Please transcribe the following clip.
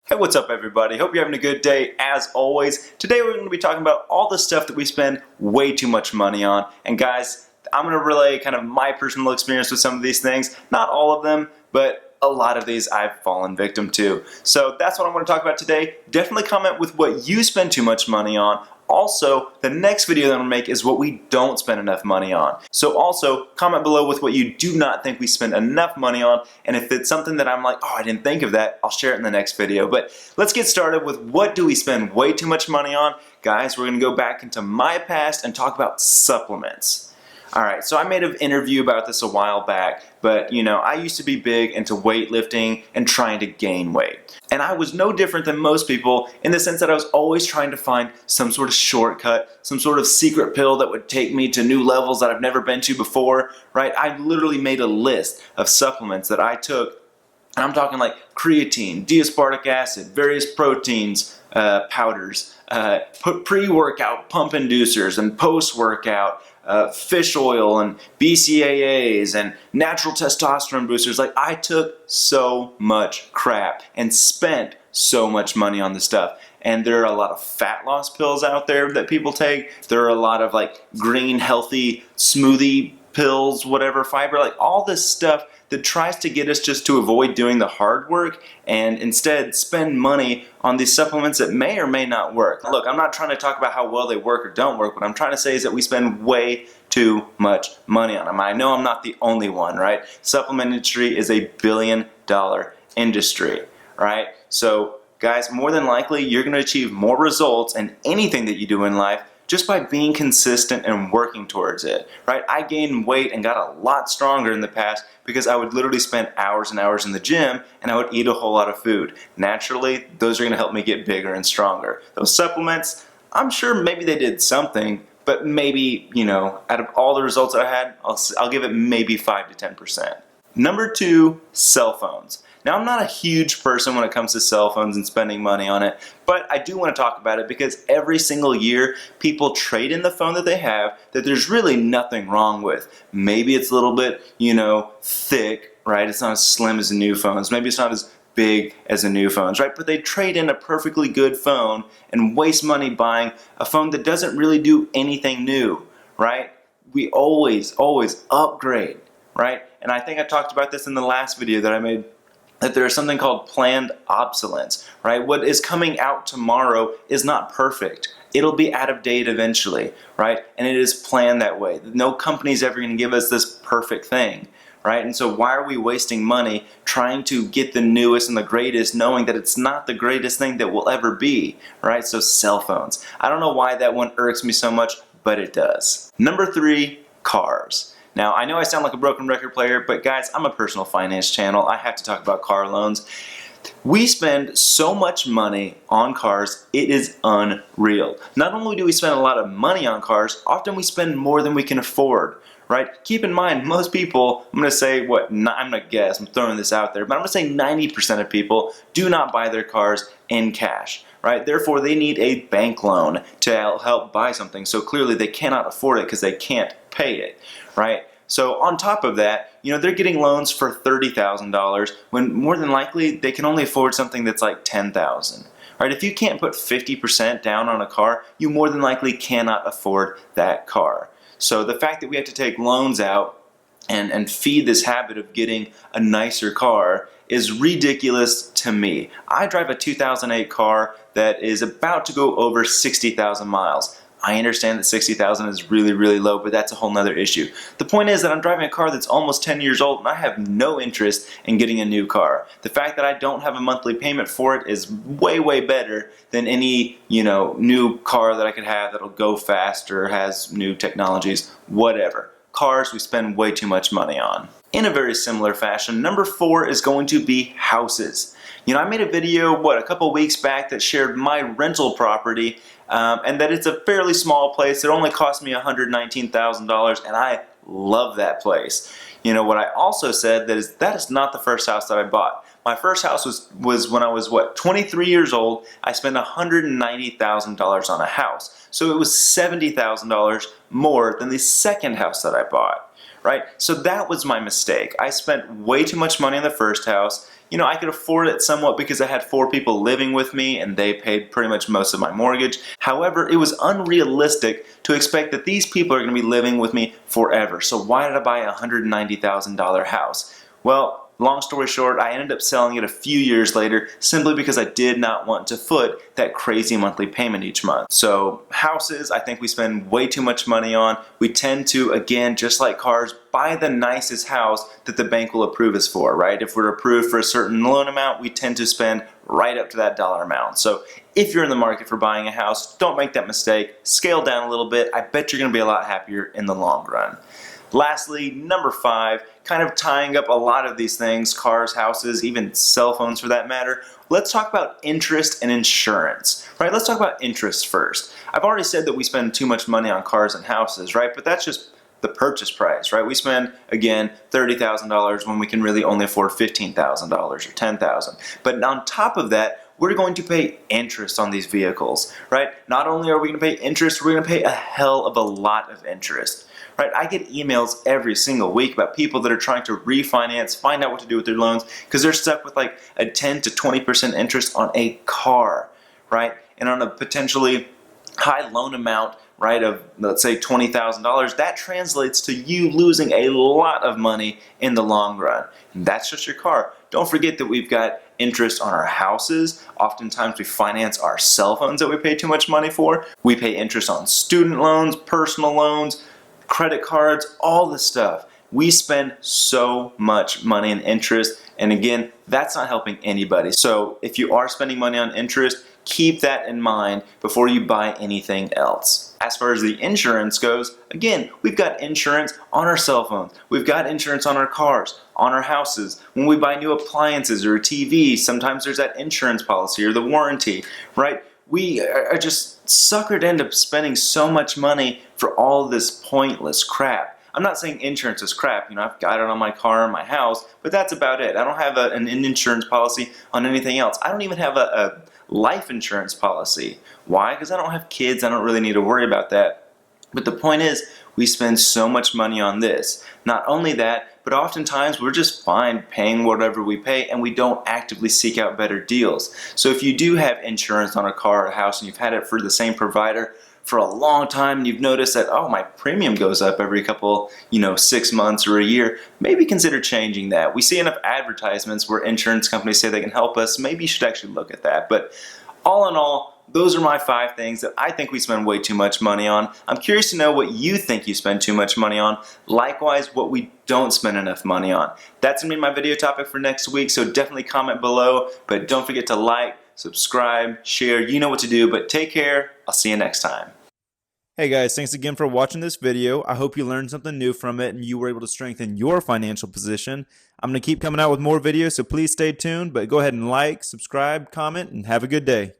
Hey, what's up everybody? Hope you're having a good day as always. Today we're going to be talking about all the stuff that we spend way too much money on. And guys, I'm going to relay kind of my personal experience with some of these things. Not all of them, but a lot of these I've fallen victim to. So that's what I'm going to talk about today. Definitely comment with what you spend too much money on. Also, the next video that I'm going to make is what we don't spend enough money on. So also, comment below with what you do not think we spend enough money on, and if it's something that I'm like, oh, I didn't think of that, I'll share it in the next video. But let's get started with what do we spend way too much money on. Guys, we're going to go back into my past and talk about supplements. Alright, so I made an interview about this a while back, but you know, I used to be big into weightlifting and trying to gain weight. And I was no different than most people in the sense that I was always trying to find some sort of shortcut, some sort of secret pill that would take me to new levels that I've never been to before, right? I literally made a list of supplements that I took, and I'm talking like creatine, D-aspartic acid, various proteins, powders, pre-workout pump inducers and post-workout, fish oil and BCAAs and natural testosterone boosters. Like, I took so much crap and spent so much money on this stuff. And there are a lot of fat loss pills out there that people take. There are a lot of like green healthy smoothie pills, whatever, fiber, like all this stuff that tries to get us just to avoid doing the hard work and instead spend money on these supplements that may or may not work. Look, I'm not trying to talk about how well they work or don't work. What I'm trying to say is that we spend way too much money on them. I know I'm not the only one, right? Supplement industry is a billion-dollar industry, right? So guys, more than likely you're going to achieve more results in anything that you do in life just by being consistent and working towards it, right? I gained weight and got a lot stronger in the past because I would literally spend hours and hours in the gym and I would eat a whole lot of food. Naturally, those are gonna help me get bigger and stronger. Those supplements, I'm sure maybe they did something, but maybe, you know, out of all the results that I had, I'll give it maybe 5 to 10%. Number 2, cell phones. Now, I'm not a huge person when it comes to cell phones and spending money on it, but I do want to talk about it because every single year people trade in the phone that they have that there's really nothing wrong with. Maybe it's a little bit, you know, thick, right? It's not as slim as the new phones. Maybe it's not as big as the new phones, right? But they trade in a perfectly good phone and waste money buying a phone that doesn't really do anything new, right? We always upgrade, right? And I think I talked about this in the last video that I made, that there is something called planned obsolescence, right? What is coming out tomorrow is not perfect. It'll be out of date eventually, right? And it is planned that way. No company is ever going to give us this perfect thing, right? And so why are we wasting money trying to get the newest and the greatest, knowing that it's not the greatest thing that will ever be, right? So cell phones. I don't know why that one irks me so much, but it does. Number 3, cars. Now, I know I sound like a broken record player, but guys, I'm a personal finance channel. I have to talk about car loans. We spend so much money on cars, it is unreal. Not only do we spend a lot of money on cars, often we spend more than we can afford, right? Keep in mind, most people, I'm going to say I'm going to guess, I'm throwing this out there, but I'm going to say 90% of people do not buy their cars in cash, right? Therefore, they need a bank loan to help buy something. So clearly they cannot afford it because they can't pay it, right? So on top of that, you know, they're getting loans for $30,000 when more than likely they can only afford something that's like $10,000. Right? If you can't put 50% down on a car, you more than likely cannot afford that car. So the fact that we have to take loans out and feed this habit of getting a nicer car is ridiculous to me. I drive a 2008 car that is about to go over 60,000 miles. I understand that 60,000 is really, really low, but that's a whole nother issue. The point is that I'm driving a car that's almost 10 years old and I have no interest in getting a new car. The fact that I don't have a monthly payment for it is way, way better than any, you know, new car that I could have that'll go faster, has new technologies, whatever. Cars we spend way too much money on. In a very similar fashion, number 4 is going to be houses. You know, I made a video, a couple weeks back that shared my rental property and that it's a fairly small place. It only cost me $119,000 and I love that place. You know, what I also said that is not the first house that I bought. My first house was when I was 23 years old. I spent $190,000 on a house. So it was $70,000 more than the second house that I bought. right? So that was my mistake. I spent way too much money on the first house. I could afford it somewhat because I had 4 people living with me and they paid pretty much most of my mortgage. However, it was unrealistic to expect that these people are going to be living with me forever. So why did I buy a $190,000 house? Well, long story short, I ended up selling it a few years later simply because I did not want to foot that crazy monthly payment each month. So houses, I think we spend way too much money on. We tend to, again, just like cars, buy the nicest house that the bank will approve us for, right? If we're approved for a certain loan amount, we tend to spend right up to that dollar amount. So if you're in the market for buying a house, don't make that mistake. Scale down a little bit. I bet you're going to be a lot happier in the long run. Lastly, number 5, kind of tying up a lot of these things, cars, houses, even cell phones for that matter, let's talk about interest and insurance, right? Let's talk about interest first. I've already said that we spend too much money on cars and houses, right? But that's just the purchase price, right? We spend, again, $30,000 when we can really only afford $15,000 or $10,000. But on top of that, we're going to pay interest on these vehicles, right? Not only are we going to pay interest, we're going to pay a hell of a lot of interest. Right? I get emails every single week about people that are trying to refinance, find out what to do with their loans because they're stuck with like a 10 to 20% interest on a car, right? And on a potentially high loan amount, right, of let's say $20,000, that translates to you losing a lot of money in the long run. And that's just your car. Don't forget that we've got interest on our houses. Oftentimes we finance our cell phones that we pay too much money for. We pay interest on student loans, personal loans, credit cards, all this stuff. We spend so much money in interest, and again, that's not helping anybody. So if you are spending money on interest, keep that in mind before you buy anything else. As far as the insurance goes, again, we've got insurance on our cell phones. We've got insurance on our cars, on our houses. When we buy new appliances or a TV, sometimes there's that insurance policy or the warranty, right? We are just suckered into spending so much money for all this pointless crap. I'm not saying insurance is crap. I've got it on my car and my house, but that's about it. I don't have an insurance policy on anything else. I don't even have a life insurance policy. Why? Because I don't have kids. I don't really need to worry about that. But the point is, we spend so much money on this. Not only that, but oftentimes we're just fine paying whatever we pay and we don't actively seek out better deals. So if you do have insurance on a car or a house and you've had it for the same provider for a long time and you've noticed that, oh, my premium goes up every couple, 6 months or a year, maybe consider changing that. We see enough advertisements where insurance companies say they can help us. Maybe you should actually look at that. But all in all, those are my 5 things that I think we spend way too much money on. I'm curious to know what you think you spend too much money on. Likewise, what we don't spend enough money on. That's going to be my video topic for next week, so definitely comment below. But don't forget to like, subscribe, share. You know what to do, but take care. I'll see you next time. Hey guys, thanks again for watching this video. I hope you learned something new from it and you were able to strengthen your financial position. I'm going to keep coming out with more videos, so please stay tuned. But go ahead and like, subscribe, comment, and have a good day.